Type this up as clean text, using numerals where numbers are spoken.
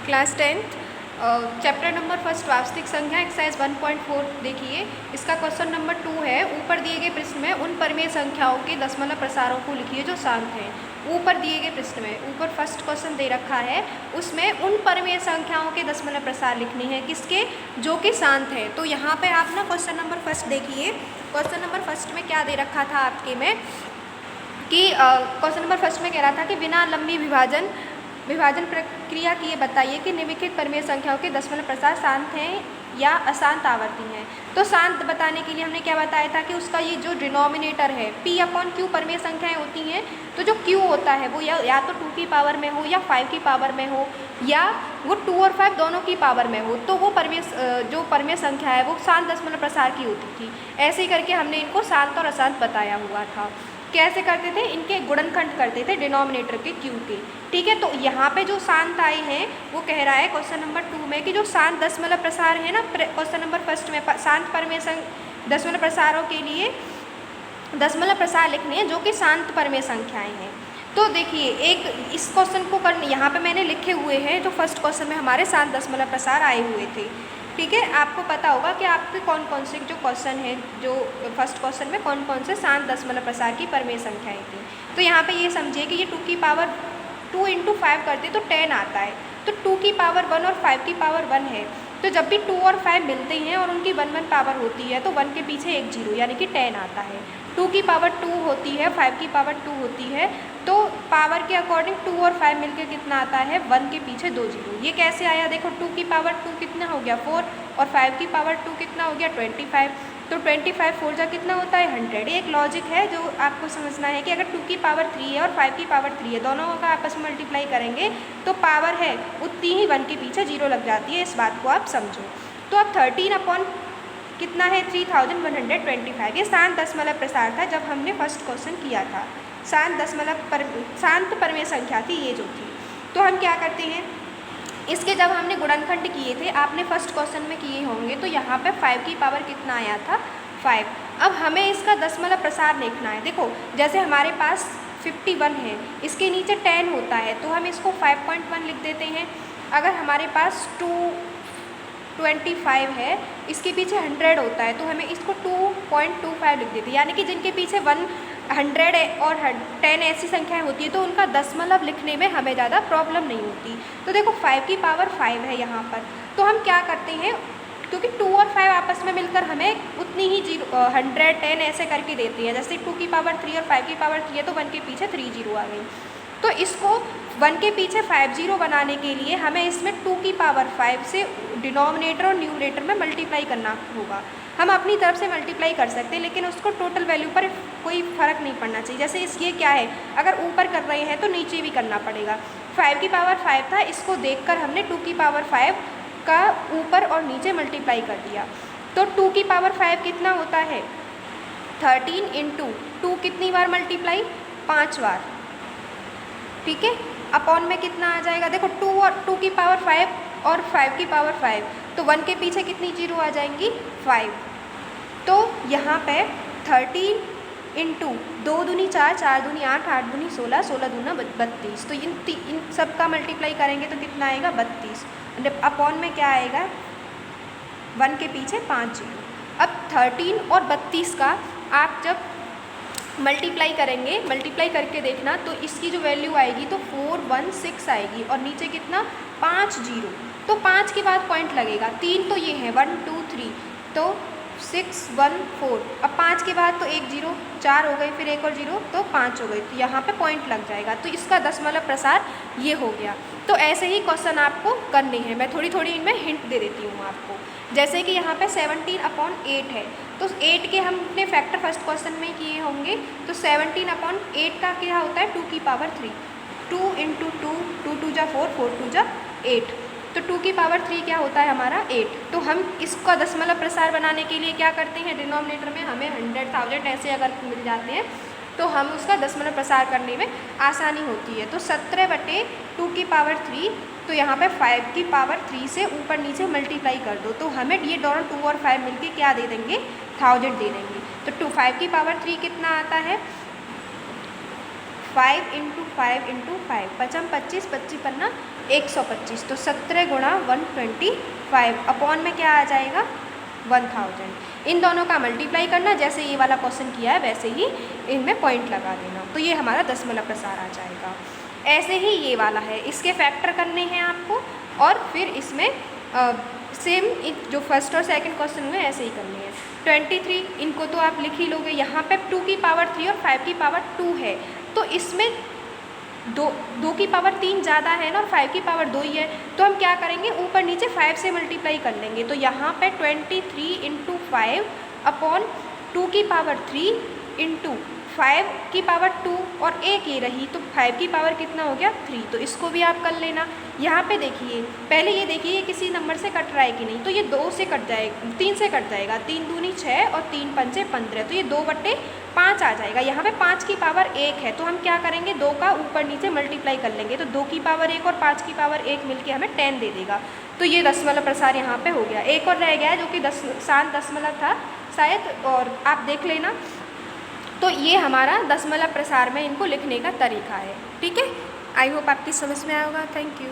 Class 10th chapter number first वास्तविक संख्या exercise 1.4 देखिए। इसका क्वेश्चन नंबर 2 है। ऊपर दिए गए प्रश्न में उन परिमेय संख्याओं के दशमलव प्रसारों को लिखिए जो शांत हैं। ऊपर दिए गए प्रश्न में ऊपर फर्स्ट क्वेश्चन दे रखा है, उसमें उन परिमेय संख्याओं के दशमलव प्रसार लिखने हैं किसके, जो कि शांत है। तो यहाँ पे आप ना क्वेश्चन नंबर फर्स्ट देखिए। क्वेश्चन नंबर फर्स्ट में क्या दे रखा था आपके में कि क्वेश्चन नंबर फर्स्ट में कह रहा था कि बिना लंबी विभाजन प्रक्रिया की ये बताइए कि निम्नलिखित परिमेय संख्याओं के दशमलव प्रसार शांत हैं या अशांत आवर्ती हैं। तो शांत बताने के लिए हमने क्या बताया था कि उसका ये जो डिनोमिनेटर है P/Q परिमेय संख्याएं होती हैं। तो जो Q होता है वो या तो 2 की पावर में हो या 5 की पावर में हो या वो 2 और 5 दोनों की पावर में हो, तो वो जो परिमेय संख्या है वो शांत दशमलव प्रसार की होती थी। ऐसे ही करके हमने इनको शांत और अशांत बताया हुआ था। कैसे करते थे, इनके गुणनखंड करते थे डिनोमिनेटर के Q के। ठीक है, तो यहाँ पे जो शांत आए हैं वो कह रहा है क्वेश्चन नंबर 2 में कि जो शांत दशमलव प्रसार है ना, क्वेश्चन नंबर फर्स्ट में शांत परिमेय दशमलव प्रसारों के लिए दशमलव प्रसार लिखने हैं जो कि शांत परिमेय संख्याएं हैं। तो देखिए एक इस क्वेश्चन को करने यहाँ पे मैंने लिखे हुए हैं जो फर्स्ट क्वेश्चन में हमारे शांत दशमलव प्रसार आए हुए थे। ठीक है, आपको पता होगा कि आपके कौन कौन से जो क्वेश्चन है, जो फर्स्ट क्वेश्चन में कौन कौन से शांत दशमलव प्रसार की परिमेय संख्याएं थी। तो यहाँ पे ये समझिए कि ये 2 की पावर 2 × 5 करते तो 10 आता है। तो 2 की पावर 1 और 5 की पावर 1 है। तो जब भी 2 और 5 मिलते हैं और उनकी 1 पावर होती है तो 1 के पीछे एक 0 यानी कि 10 आता है। 2 की पावर 2 होती है, 5 की पावर 2 होती है, तो पावर के अकॉर्डिंग 2 और 5 मिलकर कितना आता है, 1 के पीछे 2 0। ये कैसे आया, देखो 2 की पावर 2 कितना हो गया 4 और 5 की पावर 2 कितना हो गया 25। तो 25 4 जा कितना होता है 100। ये एक लॉजिक है जो आपको समझना है कि अगर 2 की पावर 3 है और 5 की पावर 3 है, दोनों का आपस में मल्टीप्लाई करेंगे तो पावर है उतनी ही 1 के पीछे 0 लग जाती है। इस बात को आप समझो। तो अब 13 कितना है 3125। ये शांत दशमलव प्रसार था जब हमने फर्स्ट क्वेश्चन किया था। शांत परिमेय संख्या थी ये जो थी। तो हम क्या करते हैं, इसके जब हमने गुणनखंड किए थे, आपने फर्स्ट क्वेश्चन में किए होंगे, तो यहाँ पे 5 की पावर कितना आया था 5। अब हमें इसका दशमलव प्रसार देखना है। देखो जैसे हमारे पास 51 है, इसके नीचे 10 होता है तो हम इसको 5.1 लिख देते हैं। अगर हमारे पास 225 है, इसके पीछे 100 होता है तो हमें इसको 2.25 लिख देते हैं। यानी कि जिनके पीछे 100 और 10 ऐसी संख्याएं होती है तो उनका दशमलव लिखने में हमें ज़्यादा प्रॉब्लम नहीं होती। तो देखो 5 की पावर 5 है यहाँ पर, तो हम क्या करते हैं, क्योंकि 2 और 5 आपस में मिलकर हमें उतनी ही 100 10 ऐसे करके देती है। जैसे 2 की पावर 3 और 5 की पावर 3 है तो 1 के पीछे 3 0 आ गई। तो इसको 1 के पीछे 5 0 बनाने के लिए हमें इसमें 2 की पावर 5 से डिनोमिनेटर और न्यूमरेटर में मल्टीप्लाई करना होगा। हम अपनी तरफ से मल्टीप्लाई कर सकते हैं लेकिन उसको टोटल वैल्यू पर कोई फ़र्क नहीं पड़ना चाहिए। जैसे ये क्या है, अगर ऊपर कर रहे हैं तो नीचे भी करना पड़ेगा। 5 की पावर 5 था, इसको देखकर हमने 2 की पावर 5 का ऊपर और नीचे मल्टीप्लाई कर दिया। तो 2 की पावर 5 कितना होता है 13 × 2 कितनी बार मल्टीप्लाई 5 बार। ठीक है, अपॉन में कितना आ जाएगा, देखो 2 की पावर 5 और 5 की पावर 5, तो 1 के पीछे कितनी 0 आ जाएंगी 5। तो यहाँ पे 13 × 2 दूनी 4, 4 दूनी 8, 8 दूनी 16, 16 दूना 32। तो इन सब का मल्टीप्लाई करेंगे तो कितना आएगा 32। अपॉन में क्या आएगा 1 के पीछे 5 0। अब 13 और 32 का आप जब मल्टीप्लाई करेंगे, मल्टीप्लाई करके देखना तो इसकी जो वैल्यू आएगी तो 416 आएगी और नीचे कितना 5 0। तो 5 के बाद पॉइंट लगेगा, 3 तो ये है 1 2 3, तो 6 1 4। अब 5 के बाद तो एक 0, 4 हो गए, फिर एक और 0 तो 5 हो गए, तो यहाँ पे पॉइंट लग जाएगा। तो इसका दशमलव प्रसार ये हो गया। तो ऐसे ही क्वेश्चन आपको करने हैं, मैं थोड़ी थोड़ी इनमें हिंट दे देती हूँ आपको। जैसे कि यहाँ पे 17/8 है, तो 8 के हम अपने फैक्टर फर्स्ट क्वेश्चन में किए होंगे। तो 17/8 का क्या होता है 2 की पावर 3, 2 × 2, 2 2 जा 4, 4 2 जा 8, तो 2 की पावर 3 क्या होता है हमारा 8। तो हम इसका दशमलव प्रसार बनाने के लिए क्या करते हैं, डिनोमिनेटर में हमें 100,000 ऐसे अगर मिल जाते हैं तो हम उसका दशमलव प्रसार करने में आसानी होती है। तो 17/2 की पावर 3, तो यहाँ पे 5 की पावर 3 से ऊपर नीचे मल्टीप्लाई कर दो तो हमें ये दोनों 2 और 5 मिलके क्या दे देंगे 1000 दे देंगे। तो 5 की पावर 3 कितना आता है 5 × 5 × 5, 5 25, 25 पन्ना 125, तो 17 गुणा 125 अपॉन में क्या आ जाएगा 1000। इन दोनों का मल्टीप्लाई करना, जैसे ये वाला क्वेश्चन किया है वैसे ही इनमें पॉइंट लगा देना, तो ये हमारा दशमलव प्रसार आ जाएगा। ऐसे ही ये वाला है, इसके फैक्टर करने हैं आपको, और फिर इसमें सेम जो फर्स्ट और सेकंड क्वेश्चन हुए ऐसे ही करने हैं। 23 इनको तो आप लिख ही लोगे, यहाँ पे 2 की पावर 3 और 5 की पावर 2 है, तो इसमें दो की पावर 3 ज़्यादा है ना, और 5 की पावर 2 ही है, तो हम क्या करेंगे ऊपर नीचे 5 से मल्टीप्लाई कर लेंगे। तो यहाँ पे 23 × 5 अपॉन 2 की पावर 3 इंटू 5 की पावर 2 और 1 ये रही, तो 5 की पावर कितना हो गया 3, तो इसको भी आप कर लेना। यहाँ पे देखिए, पहले ये देखिए ये किसी नंबर से कट रहा है कि नहीं, तो ये 2 से कट जाएगा, 3 से कट जाएगा, 3 दूनी 6 और 3 पंचे 15, तो ये 2/5 आ जाएगा। यहाँ पे 5 की पावर 1 है, तो हम क्या करेंगे 2 का ऊपर नीचे मल्टीप्लाई कर लेंगे, तो 2 की पावर 1 और 5 की पावर 1 मिलके हमें 10 दे देगा। तो ये दशमलव प्रसार यहाँ पे हो गया। एक और रह गया है जो कि 7 दशमलव था शायद, और आप देख लेना। तो ये हमारा दशमलव प्रसार में इनको लिखने का तरीका है। ठीक है, आई होप आपकी समझ में आया होगा। Thank you.